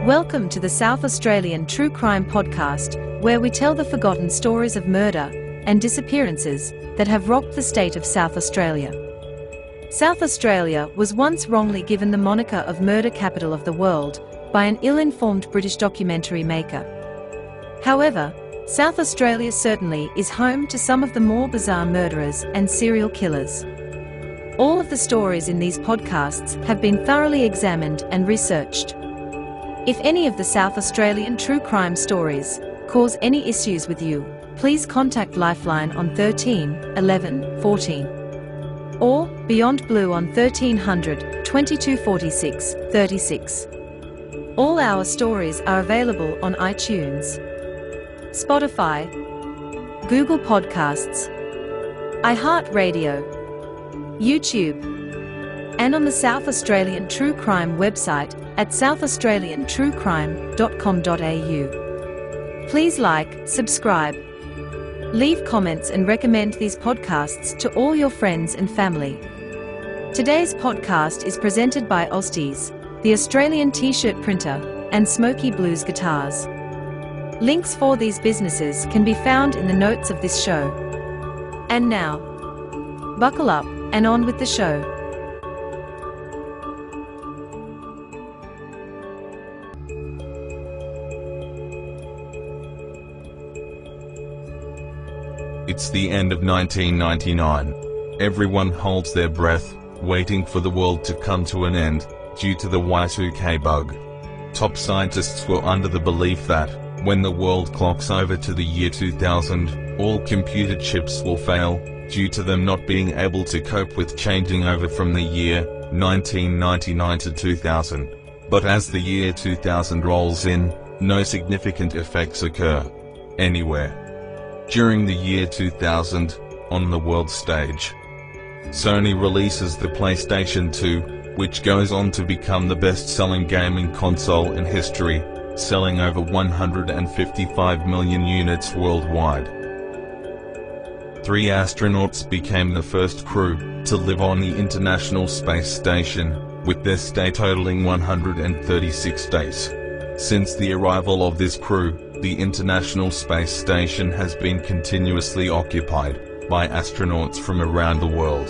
Welcome to the South Australian True Crime Podcast, where we tell the forgotten stories of murder and disappearances that have rocked the state of South Australia. South Australia was once wrongly given the moniker of murder capital of the world by an ill-informed British documentary maker. However, South Australia certainly is home to some of the more bizarre murderers and serial killers. All of the stories in these podcasts have been thoroughly examined and researched. If any of the South Australian true crime stories cause any issues with you, please contact Lifeline on 13 11 14 or Beyond Blue on 1300 22 46 36. All our stories are available on iTunes, Spotify, Google Podcasts, iHeartRadio, YouTube, and on the South Australian True Crime website at southaustraliantruecrime.com.au. Please like, subscribe, leave comments and recommend these podcasts to all your friends and family. Today's podcast is presented by Oztees, the Australian t-shirt printer, and Smoky Blues Guitars. Links for these businesses can be found in the notes of this show. And now, buckle up and on with the show. It's the end of 1999. Everyone holds their breath, waiting for the world to come to an end, due to the Y2K bug. Top scientists were under the belief that, when the world clocks over to the year 2000, all computer chips will fail, due to them not being able to cope with changing over from the year 1999 to 2000. But as the year 2000 rolls in, no significant effects occur anywhere. During the year 2000, on the world stage, Sony releases the PlayStation 2, which goes on to become the best-selling gaming console in history, selling over 155 million units worldwide. 3 astronauts became the first crew to live on the International Space Station, with their stay totaling 136 days. Since the arrival of this crew, the International Space Station has been continuously occupied by astronauts from around the world.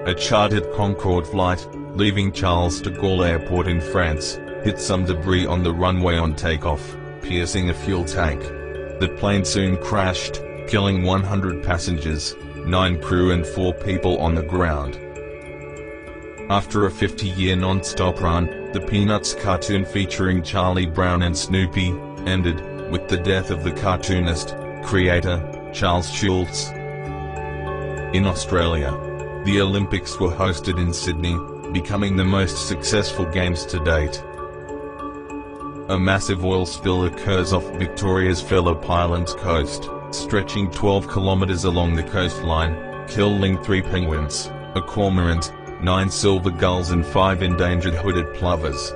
A chartered Concorde flight, leaving Charles de Gaulle Airport in France, hit some debris on the runway on takeoff, piercing a fuel tank. The plane soon crashed, killing 100 passengers, 9 crew and 4 people on the ground. After a 50-year non-stop run, the Peanuts cartoon featuring Charlie Brown and Snoopy ended with the death of the cartoonist, creator, Charles Schulz. In Australia, the Olympics were hosted in Sydney, becoming the most successful games to date. A massive oil spill occurs off Victoria's Phillip Island coast, stretching 12 kilometers along the coastline, killing 3 penguins, a cormorant, 9 silver gulls and 5 endangered hooded plovers.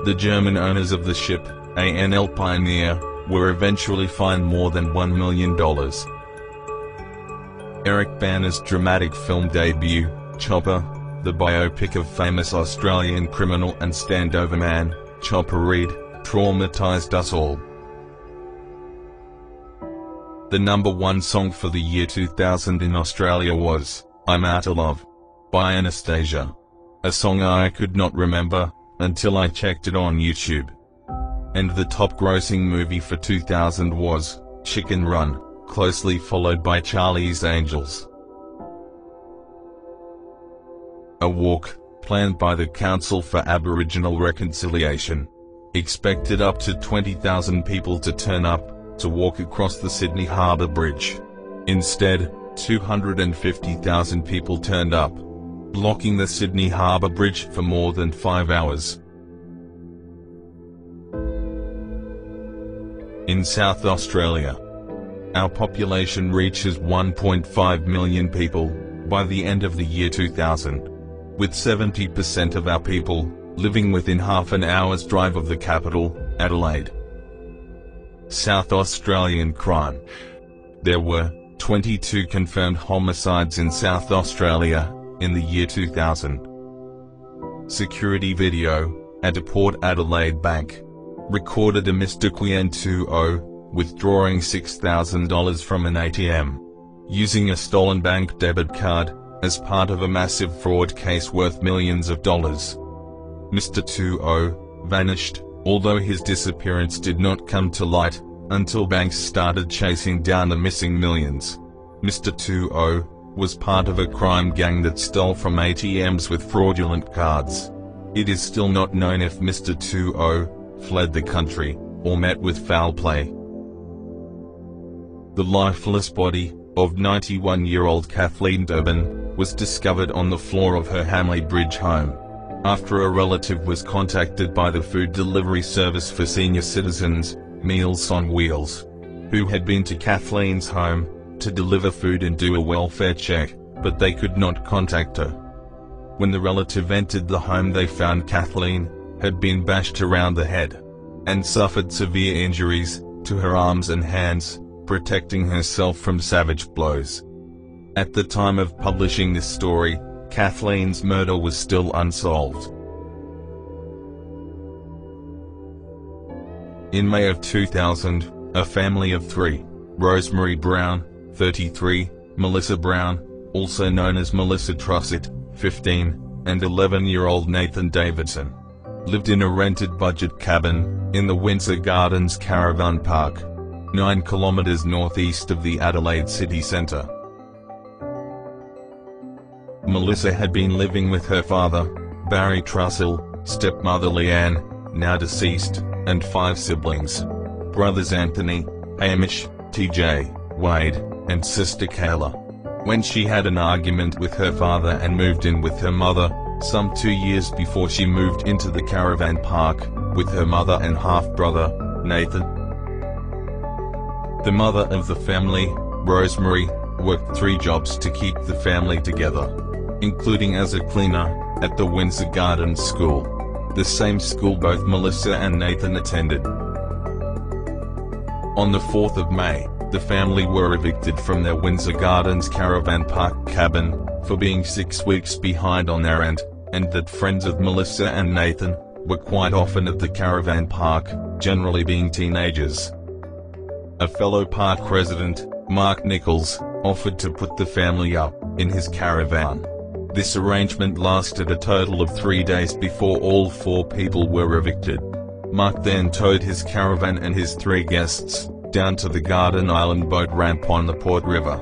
The German owners of the ship, ANL Pioneer, were eventually fined more than $1 million. Eric Bana's dramatic film debut, Chopper, the biopic of famous Australian criminal and standover man, Chopper Read, traumatized us all. The #1 song for the year 2000 in Australia was I'm Outta Love by Anastasia, a song I could not remember until I checked it on YouTube. And the top grossing movie for 2000 was Chicken Run, closely followed by Charlie's Angels. A walk, planned by the Council for Aboriginal Reconciliation, expected up to 20,000 people to turn up to walk across the Sydney Harbour Bridge. Instead, 250,000 people turned up, blocking the Sydney Harbour Bridge for more than 5 hours. In South Australia, our population reaches 1.5 million people by the end of the year 2000. with 70% of our people living within half an hour's drive of the capital, Adelaide. South Australian crime. There were 22 confirmed homicides in South Australia in the year 2000. Security video at a Port Adelaide bank recorded a Mr. Quien 20 withdrawing $6,000 from an ATM using a stolen bank debit card as part of a massive fraud case worth millions of dollars. Mr. 20 vanished, although his disappearance did not come to light until banks started chasing down the missing millions. Mr. 20 was part of a crime gang that stole from ATMs with fraudulent cards. It is still not known if Mr. 20 fled the country or met with foul play. The lifeless body of 91-year-old Kathleen Durbin was discovered on the floor of her Hamley Bridge home after a relative was contacted by the food delivery service for senior citizens, Meals on Wheels, who had been to Kathleen's home to deliver food and do a welfare check, but they could not contact her. When the relative entered the home, they found Kathleen had been bashed around the head and suffered severe injuries to her arms and hands, protecting herself from savage blows. At the time of publishing this story, Kathleen's murder was still unsolved. In May of 2000, a family of three, Rosemary Brown, 33, Melissa Brown, also known as Melissa Trussett, 15, and 11-year-old Nathan Davidson, lived in a rented budget cabin in the Windsor Gardens Caravan Park, 9 kilometers northeast of the Adelaide city centre. Melissa had been living with her father, Barry Trussell, stepmother Leanne, now deceased, and 5 siblings: brothers Anthony, Hamish, TJ, Wade, and sister Kayla, when she had an argument with her father and moved in with her mother, some 2 years before she moved into the caravan park with her mother and half-brother, Nathan. The mother of the family, Rosemary, worked 3 jobs to keep the family together, including as a cleaner at the Windsor Gardens School, the same school both Melissa and Nathan attended. On the 4th of May, the family were evicted from their Windsor Gardens Caravan Park cabin for being 6 weeks behind on their rent, and that friends of Melissa and Nathan were quite often at the caravan park, generally being teenagers. A fellow park resident, Mark Nichols, offered to put the family up in his caravan. This arrangement lasted a total of 3 days before all 4 people were evicted. Mark then towed his caravan and his 3 guests down to the Garden Island boat ramp on the Port River.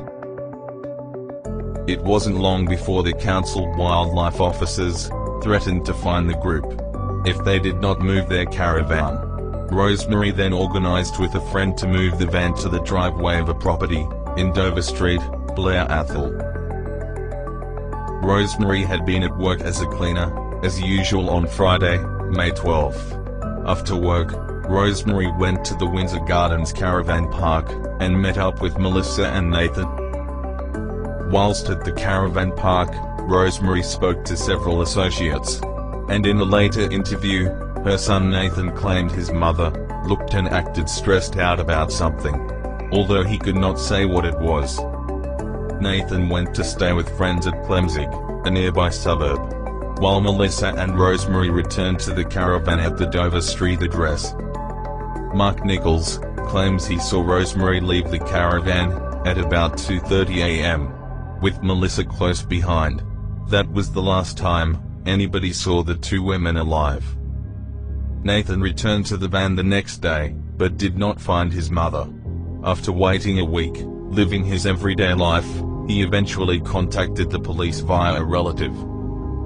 It wasn't long before the council wildlife officers threatened to fine the group if they did not move their caravan. Rosemary then organised with a friend to move the van to the driveway of a property in Dover Street, Blair Athol. Rosemary had been at work as a cleaner, as usual on Friday, May 12. After work, Rosemary went to the Windsor Gardens Caravan Park and met up with Melissa and Nathan. Whilst at the caravan park, Rosemary spoke to several associates, and in a later interview, her son Nathan claimed his mother looked and acted stressed out about something, although he could not say what it was. Nathan went to stay with friends at Clemzig, a nearby suburb, while Melissa and Rosemary returned to the caravan at the Dover Street address. Mark Nichols claims he saw Rosemary leave the caravan at about 2:30 a.m, with Melissa close behind. That was the last time anybody saw the 2 women alive. Nathan returned to the van the next day, but did not find his mother. After waiting a week, living his everyday life, he eventually contacted the police via a relative.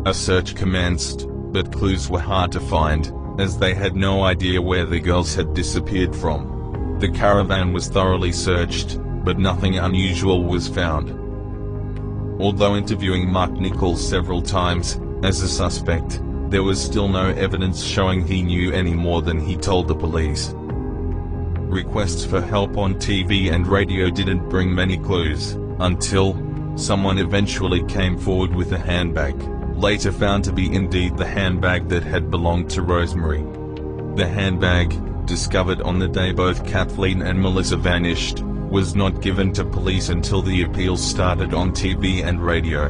A search commenced, but clues were hard to find, as they had no idea where the girls had disappeared from. The caravan was thoroughly searched, but nothing unusual was found. Although interviewing Mark Nichols several times as a suspect, there was still no evidence showing he knew any more than he told the police. Requests for help on TV and radio didn't bring many clues, until someone eventually came forward with a handbag later found to be indeed the handbag that had belonged to Rosemary. The handbag, discovered on the day both Kathleen and Melissa vanished, was not given to police until the appeals started on TV and radio.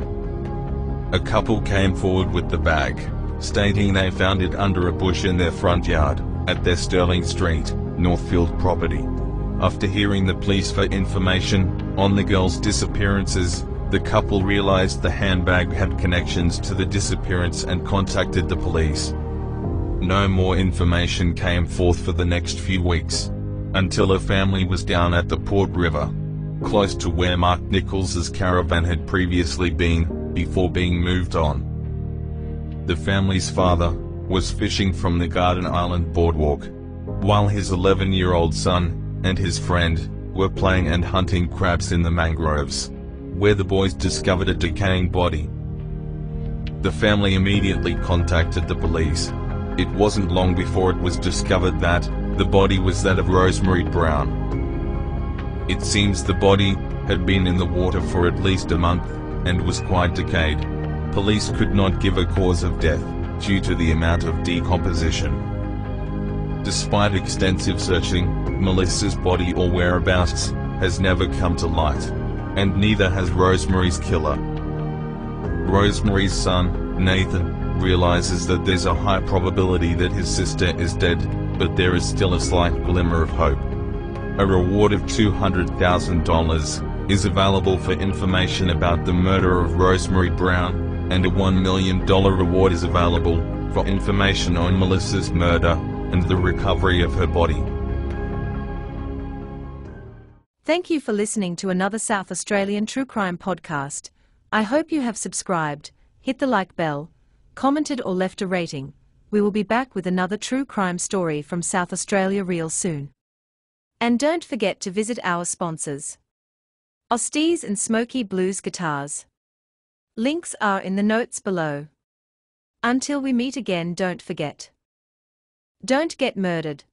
A couple came forward with the bag, stating they found it under a bush in their front yard, at their Sterling Street, Northfield property. After hearing the police for information on the girls' disappearances, the couple realized the handbag had connections to the disappearance and contacted the police. No more information came forth for the next few weeks, until a family was down at the Port River, close to where Mark Nichols's caravan had previously been, before being moved on. The family's father was fishing from the Garden Island boardwalk, while his 11-year-old son and his friend were playing and hunting crabs in the mangroves, where the boys discovered a decaying body. The family immediately contacted the police. It wasn't long before it was discovered that the body was that of Rosemary Brown. It seems the body had been in the water for at least a month and was quite decayed. Police could not give a cause of death due to the amount of decomposition. Despite extensive searching, Melissa's body or whereabouts has never come to light, and neither has Rosemary's killer. Rosemary's son, Nathan, realizes that there's a high probability that his sister is dead, but there is still a slight glimmer of hope. A reward of $200,000 is available for information about the murder of Rosemary Brown, and a $1 million reward is available for information on Melissa's murder and the recovery of her body. Thank you for listening to another South Australian True Crime podcast. I hope you have subscribed, hit the like bell, commented or left a rating. We will be back with another true crime story from South Australia real soon. And don't forget to visit our sponsors, Osties and Smoky Blues Guitars. Links are in the notes below. Until we meet again, don't forget. Don't get murdered.